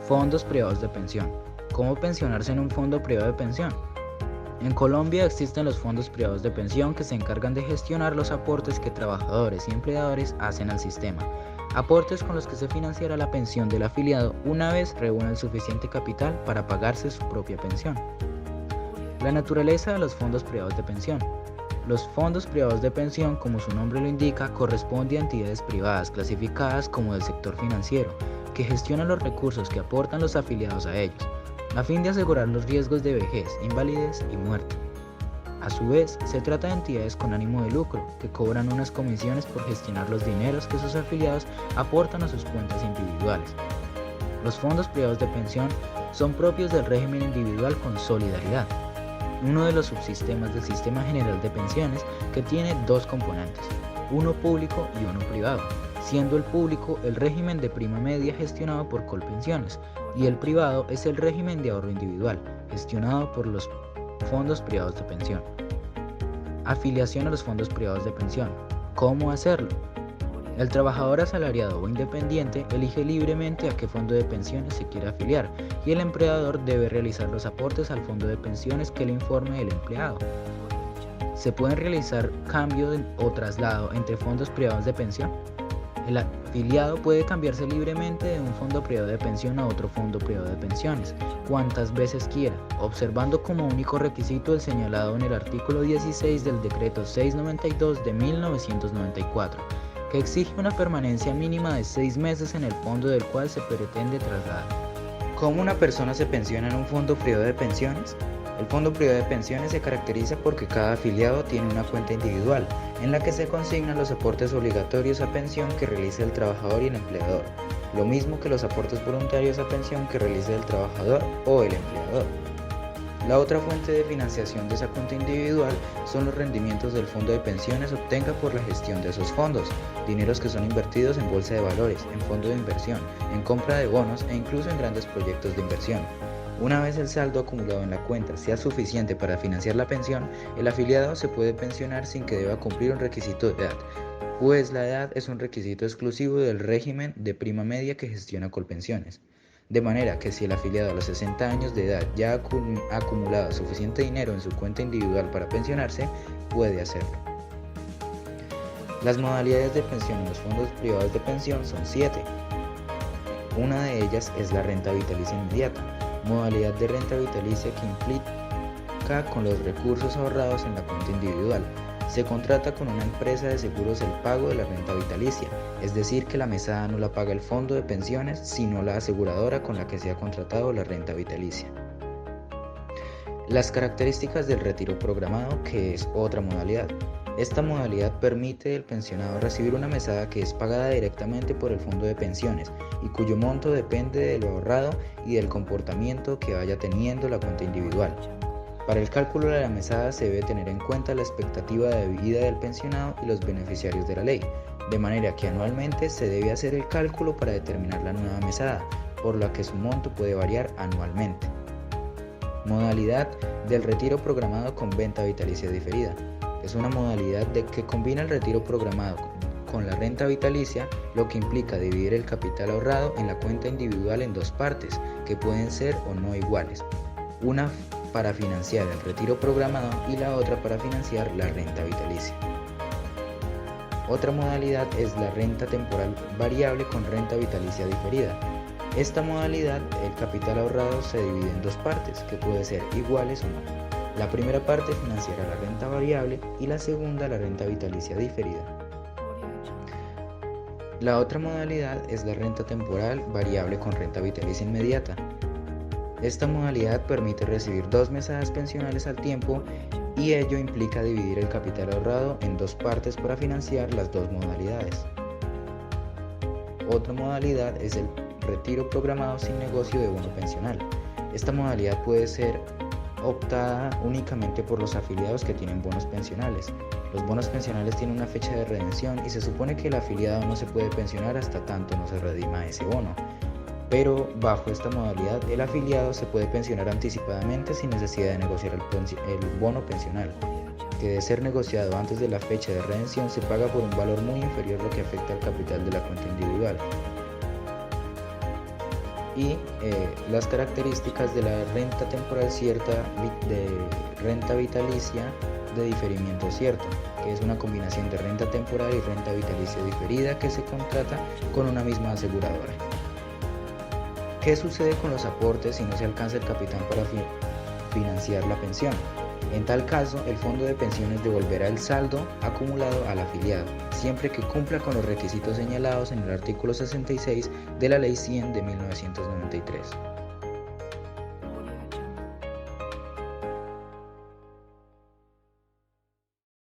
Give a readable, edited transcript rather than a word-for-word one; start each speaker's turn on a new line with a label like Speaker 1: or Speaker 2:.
Speaker 1: Fondos privados de pensión. ¿Cómo pensionarse en un fondo privado de pensión? En Colombia existen los fondos privados de pensión que se encargan de gestionar los aportes que trabajadores y empleadores hacen al sistema. Aportes con los que se financiará la pensión del afiliado una vez reúna el suficiente capital para pagarse su propia pensión. La naturaleza de los fondos privados de pensión. Los fondos privados de pensión, como su nombre lo indica, corresponden a entidades privadas clasificadas como del sector financiero, que gestionan los recursos que aportan los afiliados a ellos, a fin de asegurar los riesgos de vejez, invalidez y muerte. A su vez, se trata de entidades con ánimo de lucro, que cobran unas comisiones por gestionar los dineros que sus afiliados aportan a sus cuentas individuales. Los fondos privados de pensión son propios del régimen individual con solidaridad, uno de los subsistemas del Sistema General de Pensiones que tiene dos componentes, uno público y uno privado, siendo el público el régimen de prima media gestionado por Colpensiones y el privado es el régimen de ahorro individual gestionado por los fondos privados de pensión. Afiliación a los fondos privados de pensión. ¿Cómo hacerlo? El trabajador asalariado o independiente elige libremente a qué fondo de pensiones se quiere afiliar y el empleador debe realizar los aportes al fondo de pensiones que le informe el empleado. ¿Se pueden realizar cambio o traslado entre fondos privados de pensión? El afiliado puede cambiarse libremente de un fondo privado de pensión a otro fondo privado de pensiones, cuantas veces quiera, observando como único requisito el señalado en el artículo 16 del Decreto 692 de 1994, que exige una permanencia mínima de 6 meses en el fondo del cual se pretende trasladar. ¿Cómo una persona se pensiona en un fondo privado de pensiones? El fondo privado de pensiones se caracteriza porque cada afiliado tiene una cuenta individual en la que se consignan los aportes obligatorios a pensión que realice el trabajador y el empleador, lo mismo que los aportes voluntarios a pensión que realice el trabajador o el empleador. La otra fuente de financiación de esa cuenta individual son los rendimientos del fondo de pensiones obtenga por la gestión de esos fondos, dineros que son invertidos en bolsa de valores, en fondo de inversión, en compra de bonos e incluso en grandes proyectos de inversión. Una vez el saldo acumulado en la cuenta sea suficiente para financiar la pensión, el afiliado se puede pensionar sin que deba cumplir un requisito de edad, pues la edad es un requisito exclusivo del régimen de prima media que gestiona Colpensiones. De manera que si el afiliado a los 60 años de edad ya ha acumulado suficiente dinero en su cuenta individual para pensionarse, puede hacerlo. Las modalidades de pensión en los fondos privados de pensión son 7. Una de ellas es la renta vitalicia inmediata, modalidad de renta vitalicia que implica con los recursos ahorrados en la cuenta individual. Se contrata con una empresa de seguros el pago de la renta vitalicia, es decir que la mesada no la paga el fondo de pensiones, sino la aseguradora con la que se ha contratado la renta vitalicia. Las características del retiro programado, que es otra modalidad. Esta modalidad permite al pensionado recibir una mesada que es pagada directamente por el fondo de pensiones y cuyo monto depende de lo ahorrado y del comportamiento que vaya teniendo la cuenta individual. Para el cálculo de la mesada se debe tener en cuenta la expectativa de vida del pensionado y los beneficiarios de la ley, de manera que anualmente se debe hacer el cálculo para determinar la nueva mesada, por lo que su monto puede variar anualmente. Modalidad del retiro programado con venta vitalicia diferida. Es una modalidad que combina el retiro programado con la renta vitalicia, lo que implica dividir el capital ahorrado en la cuenta individual en dos partes, que pueden ser o no iguales. Una para financiar el retiro programado y la otra para financiar la renta vitalicia. Otra modalidad es la renta temporal variable con renta vitalicia diferida. Esta modalidad, el capital ahorrado se divide en dos partes, que pueden ser iguales o no. La primera parte financiará la renta variable y la segunda la renta vitalicia diferida. La otra modalidad es la renta temporal variable con renta vitalicia inmediata. Esta modalidad permite recibir dos mesadas pensionales al tiempo y ello implica dividir el capital ahorrado en dos partes para financiar las dos modalidades. Otra modalidad es el retiro programado sin negocio de bono pensional. Esta modalidad puede ser optada únicamente por los afiliados que tienen bonos pensionales. Los bonos pensionales tienen una fecha de redención y se supone que el afiliado no se puede pensionar hasta tanto no se redima ese bono. Pero bajo esta modalidad el afiliado se puede pensionar anticipadamente sin necesidad de negociar el bono pensional, que de ser negociado antes de la fecha de redención se paga por un valor muy inferior, lo que afecta al capital de la cuenta individual. y las características de la renta temporal cierta de renta vitalicia de diferimiento cierto, que es una combinación de renta temporal y renta vitalicia diferida que se contrata con una misma aseguradora. ¿Qué sucede con los aportes si no se alcanza el capital para financiar la pensión? En tal caso, el fondo de pensiones devolverá el saldo acumulado al afiliado, siempre que cumpla con los requisitos señalados en el artículo 66 de la Ley 100 de 1993.